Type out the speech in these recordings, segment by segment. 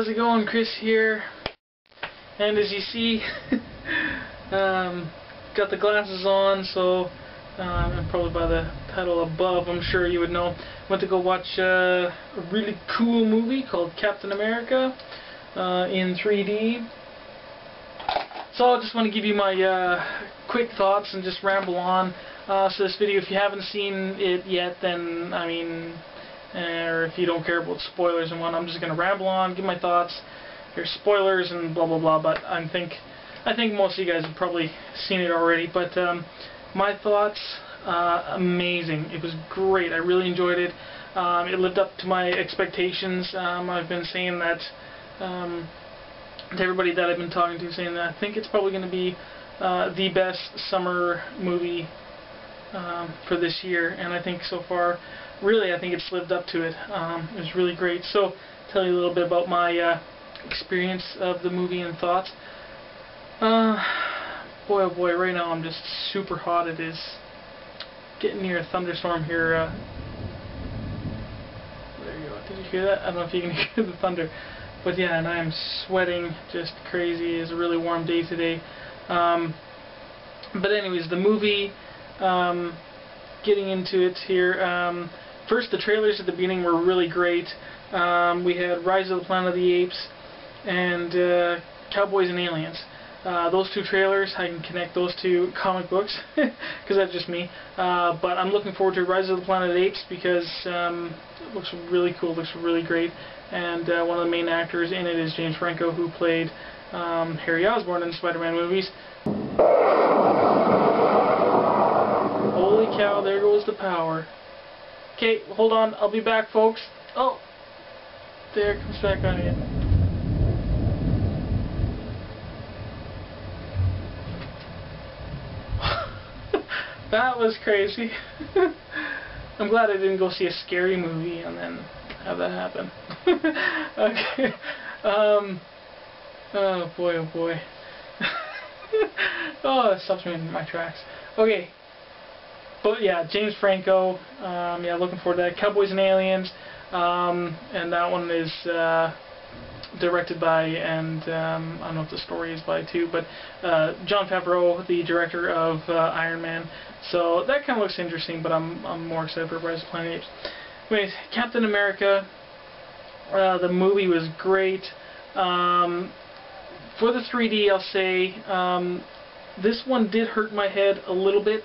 how's it going? Chris here. And as you see, got the glasses on, so and probably by the title above, I'm sure you would know. Went to go watch a really cool movie called Captain America in 3D. So I just want to give you my quick thoughts and just ramble on. So this video, if you haven't seen it yet, then I mean, or if you don't care about spoilers and whatnot, I'm just going to ramble on, give my thoughts. There's spoilers and blah blah blah, but I think most of you guys have probably seen it already. But my thoughts, amazing. It was great. I really enjoyed it. It lived up to my expectations. I've been saying that to everybody that I've been talking to, saying that I think it's probably going to be the best summer movie for this year, and I think so far, really, I think it's lived up to it. It was really great. So, tell you a little bit about my experience of the movie and thoughts. Boy, oh boy, right now I'm just super hot. It is getting near a thunderstorm here. There you go. Did you hear that? I don't know if you can hear the thunder. But yeah, and I am sweating just crazy. It's a really warm day today. But anyways, the movie, getting into it here. First, the trailers at the beginning were really great. We had Rise of the Planet of the Apes and Cowboys and Aliens. Those two trailers, I can connect those two comic books, because that's just me. But I'm looking forward to Rise of the Planet of the Apes because it looks really cool, looks really great. And one of the main actors in it is James Franco, who played Harry Osborn in the Spider-Man movies. Holy cow, there goes the power. Okay, hold on, I'll be back, folks. Oh, there it comes back on again. That was crazy. I'm glad I didn't go see a scary movie and then have that happen. Okay. Oh boy, oh boy. Oh, it stops me in my tracks. Okay. But yeah, James Franco. Yeah, looking forward to that. Cowboys and Aliens. And that one is directed by, and I don't know if the story is by too, but Jon Favreau, the director of Iron Man. So that kind of looks interesting, but I'm more excited for Rise of the Planet of the Apes. Anyways, Captain America. The movie was great. For the 3D, I'll say this one did hurt my head a little bit.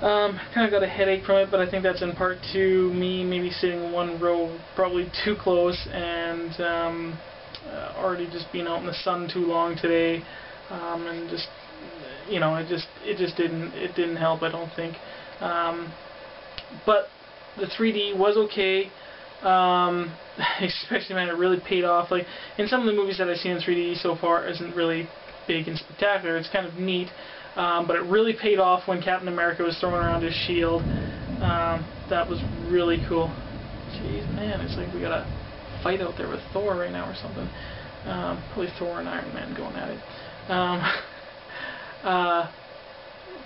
Kind of got a headache from it, but I think that's in part to me maybe sitting one row probably too close, and already just being out in the sun too long today, and just, you know, it just didn't help, I don't think. But the 3D was okay. Especially, man, it really paid off. Like in some of the movies that I've seen in 3D so far, isn't really big and spectacular. It's kind of neat. But it really paid off when Captain America was throwing around his shield. That was really cool. Jeez, man, it's like we got a fight out there with Thor right now or something. Probably Thor and Iron Man going at it.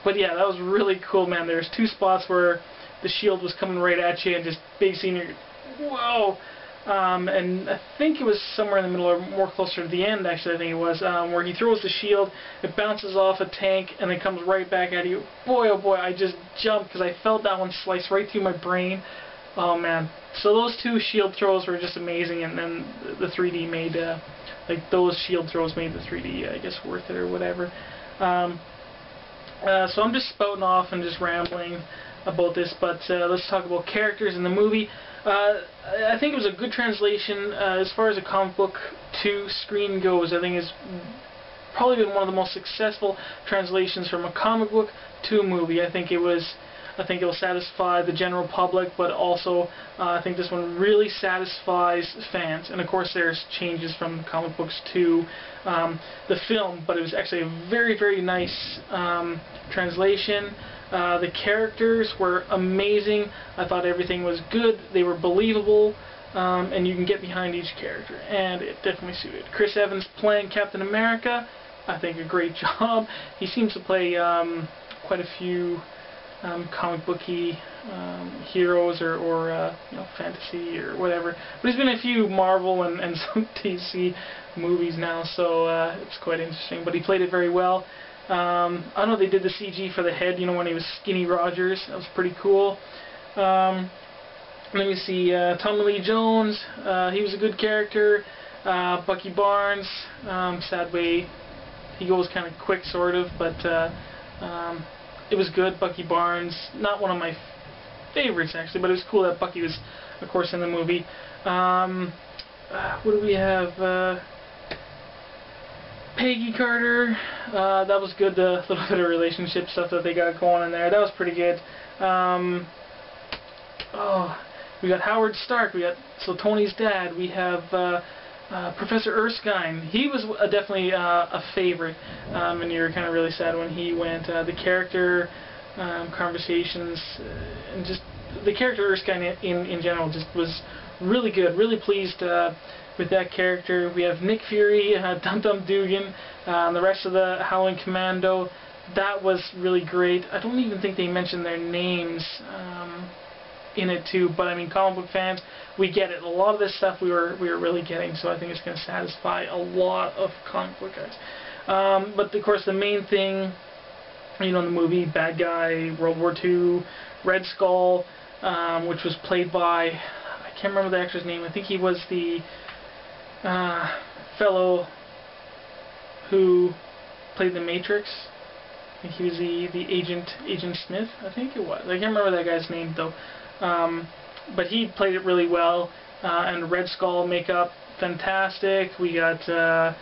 But yeah, that was really cool, man. There's two spots where the shield was coming right at you and just big scene. Whoa! And I think it was somewhere in the middle, or more closer to the end, actually, I think it was, where he throws the shield, it bounces off a tank, and then comes right back at you. Boy, oh boy, I just jumped, because I felt that one slice right through my brain. Oh, man. So those two shield throws were just amazing, and then the 3D made, like, those shield throws made the 3D, I guess, worth it, or whatever. So I'm just spouting off and just rambling about this, but let's talk about characters in the movie. I think it was a good translation as far as a comic book to screen goes. I think it's probably been one of the most successful translations from a comic book to a movie. I think it will satisfy the general public, but also I think this one really satisfies fans. And of course, there's changes from comic books to the film, but it was actually a very, very nice translation. The characters were amazing. I thought everything was good. They were believable, and you can get behind each character, and it definitely suited. Chris Evans playing Captain America, I think a great job. He seems to play quite a few comic booky heroes or you know, fantasy or whatever. But he's been in a few Marvel and some DC movies now, so it's quite interesting. But he played it very well. I don't know, they did the CG for the head, you know, when he was Skinny Rogers. That was pretty cool. Let me see, Tommy Lee Jones, he was a good character. Bucky Barnes, sad way he goes kind of quick, sort of, but it was good. Bucky Barnes, not one of my favorites actually, but it was cool that Bucky was, of course, in the movie. What do we have? Peggy Carter, that was good, the little bit of relationship stuff that they got going in there. That was pretty good. Oh, we got Howard Stark, we got, so Tony's dad, we have Professor Erskine. He was definitely a favorite, and you were kind of really sad when he went. The character, conversations, and just the character Erskine in general just was really good. Really pleased with that character. We have Nick Fury, Dum Dum Dugan, and the rest of the Howling Commando. That was really great. I don't even think they mentioned their names in it too, but I mean, comic book fans, we get it. A lot of this stuff we were really getting, so I think it's going to satisfy a lot of comic book guys. But of course, the main thing, you know, in the movie, bad guy, World War II, Red Skull, which was played by, I can't remember the actor's name. I think he was the fellow who played the Matrix. I think he was the Agent Smith, I think it was. I can't remember that guy's name though. But he played it really well, and Red Skull makeup, fantastic. We got the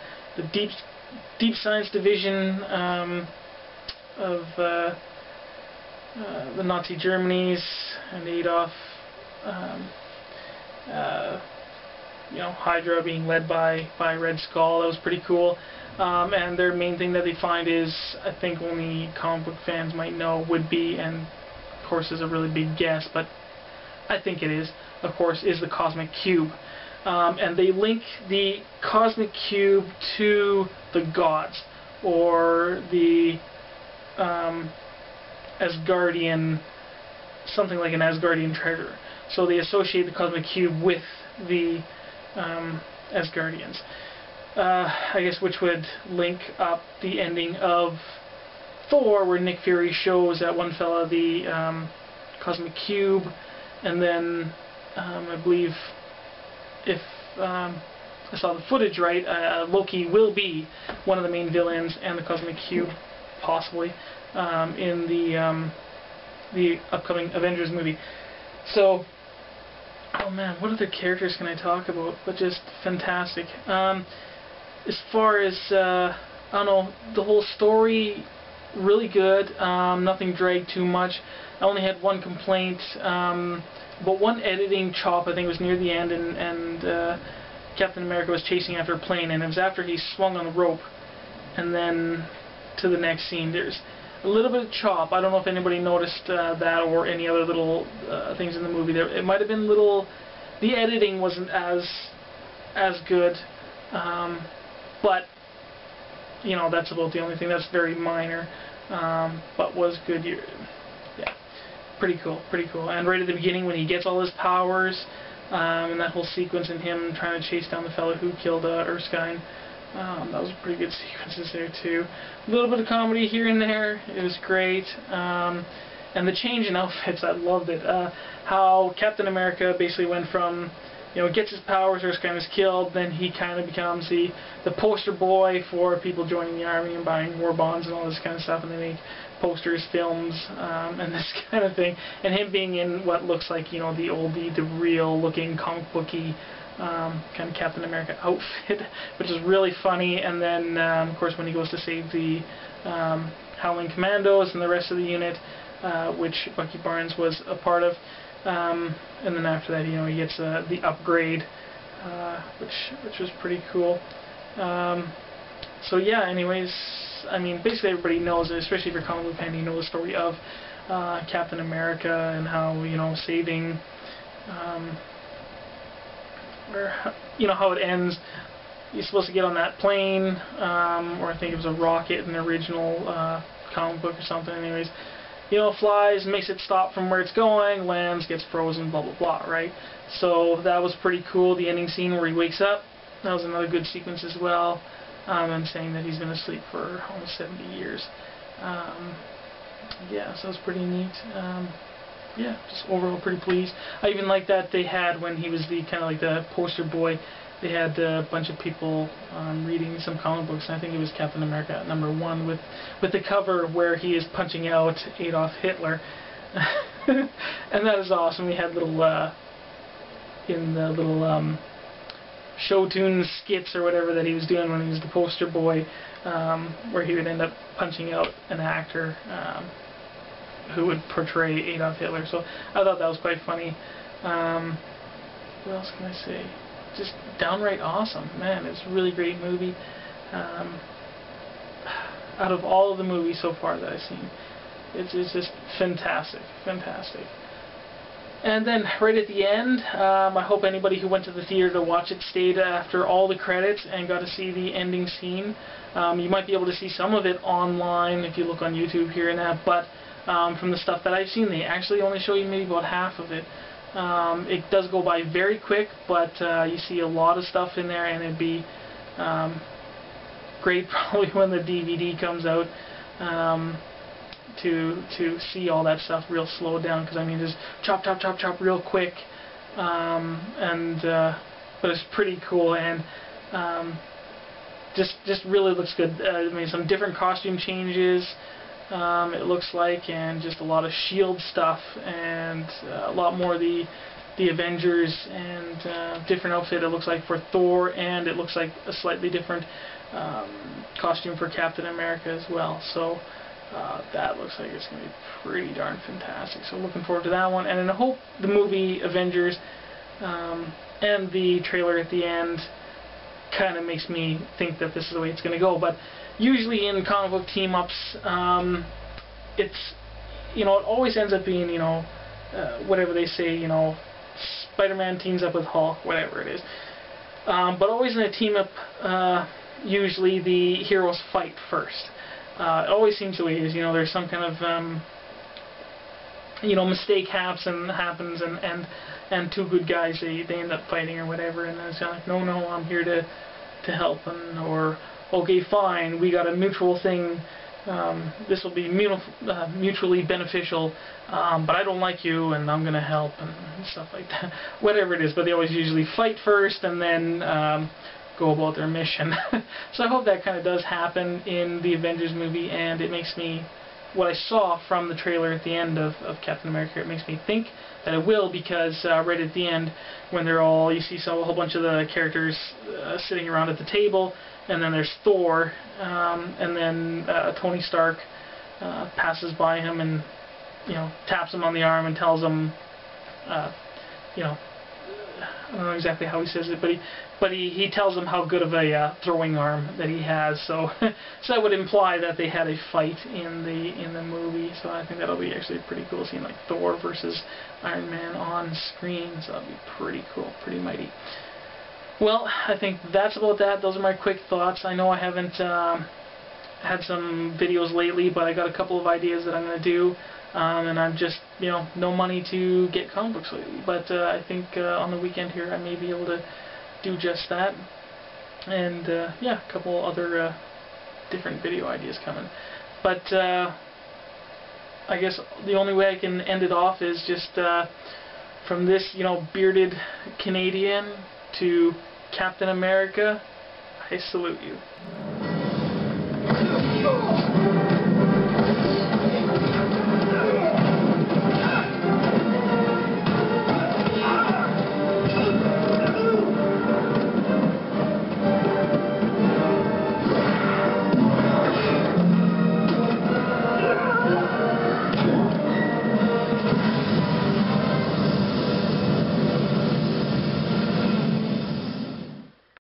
Deep Science Division of the Nazi Germany's and Adolf, you know, Hydra being led by Red Skull. That was pretty cool. And their main thing that they find is, I think only comic book fans might know, would be, and of course is a really big guess, but I think it is, of course, is the Cosmic Cube. And they link the Cosmic Cube to the gods, or the Asgardian, something like an Asgardian treasure. So they associate the Cosmic Cube with the Asgardians. I guess which would link up the ending of Thor, where Nick Fury shows that one fella the Cosmic Cube, and then I believe, if I saw the footage right, Loki will be one of the main villains, and the Cosmic Cube possibly in the upcoming Avengers movie. So, oh man, what other characters can I talk about? But just fantastic. As far as I don't know, the whole story, really good. Nothing dragged too much. I only had one complaint, but one editing chop. I think it was near the end, and Captain America was chasing after a plane, and it was after he swung on the rope, and then to the next scene. There's a little bit of chop. I don't know if anybody noticed that or any other little things in the movie. There, it might have been little. The editing wasn't as good. But, you know, that's about the only thing. That's very minor, but was good. Yeah, pretty cool, pretty cool. And right at the beginning, when he gets all his powers, and that whole sequence in him trying to chase down the fellow who killed Erskine, that was pretty good sequences there too. A little bit of comedy here and there. It was great. And the change in outfits, I loved it. How Captain America basically went from, you know, gets his powers, Erskine is killed, then he kind of becomes the poster boy for people joining the army and buying war bonds and all this kind of stuff, and they make posters, films, and this kind of thing. And him being in what looks like, you know, the real looking comic booky kind of Captain America outfit, which is really funny. And then, of course, when he goes to save the Howling Commandos and the rest of the unit, which Bucky Barnes was a part of. And then after that, you know, he gets the upgrade, which was pretty cool. So yeah, anyways, I mean, basically everybody knows, especially if you're a comic book fan, you know the story of Captain America and how, you know, saving, or, you know, how it ends. He's supposed to get on that plane, or I think it was a rocket in the original comic book or something. Anyways, you know, flies, makes it stop from where it's going, lands, gets frozen, blah blah blah, right? So that was pretty cool. The ending scene where he wakes up, that was another good sequence as well. And saying that he's been asleep for almost 70 years. Yeah, so it was pretty neat. Yeah, just overall pretty pleased. I even like that they had, when he was the kind of like the poster boy, they had a bunch of people reading some comic books, and I think it was Captain America #1 with the cover where he is punching out Adolf Hitler. And that is awesome. We had little in the little show tunes skits or whatever that he was doing when he was the poster boy, where he would end up punching out an actor who would portray Adolf Hitler. So I thought that was quite funny. What else can I say? Just downright awesome, man. It's a really great movie. Out of all of the movies so far that I've seen, it's just fantastic, fantastic. And then right at the end, I hope anybody who went to the theater to watch it stayed after all the credits and got to see the ending scene. You might be able to see some of it online if you look on YouTube here and that, but from the stuff that I've seen, they actually only show you maybe about half of it. It does go by very quick, but you see a lot of stuff in there, and it'd be great probably when the DVD comes out to see all that stuff real slowed down, because I mean just chop chop chop chop real quick, but it's pretty cool, and just really looks good. I mean, some different costume changes. It looks like, and just a lot of S.H.I.E.L.D. stuff, and a lot more of the Avengers, and different outfit it looks like for Thor, and it looks like a slightly different costume for Captain America as well. So that looks like it's going to be pretty darn fantastic. So looking forward to that one, and I hope the movie Avengers and the trailer at the end kind of makes me think that this is the way it's going to go. But usually in comic book team-ups, it's, you know, it always ends up being, you know, whatever they say, you know, Spider-Man teams up with Hulk, whatever it is. But always in a team-up, usually the heroes fight first. It always seems the way it is. You know, there's some kind of, you know, mistake happens, and two good guys, they end up fighting or whatever, and then it's kind of like, no, I'm here to help, or okay, fine, we got a mutual thing, this will be mutually beneficial, but I don't like you, and I'm going to help, and stuff like that. Whatever it is, but they always usually fight first, and then go about their mission. So I hope that kind of does happen in the Avengers movie, and it makes me, what I saw from the trailer at the end of Captain America, it makes me think that it will, because right at the end, when they're all, you see a whole bunch of the characters sitting around at the table, and then there's Thor, and then Tony Stark passes by him and, you know, taps him on the arm and tells him, you know, I don't know exactly how he says it, but he tells him how good of a throwing arm that he has. So so that would imply that they had a fight in the movie. So I think that'll be actually pretty cool, seeing like Thor versus Iron Man on screen. So that'll be pretty cool, pretty mighty. Well, I think that's about that. Those are my quick thoughts. I know I haven't had some videos lately, but I got a couple of ideas that I'm going to do. And I'm just, you know, no money to get comic books lately. But I think on the weekend here I may be able to do just that. And yeah, a couple other different video ideas coming. But I guess the only way I can end it off is just from this, you know, bearded Canadian to Captain America, I salute you.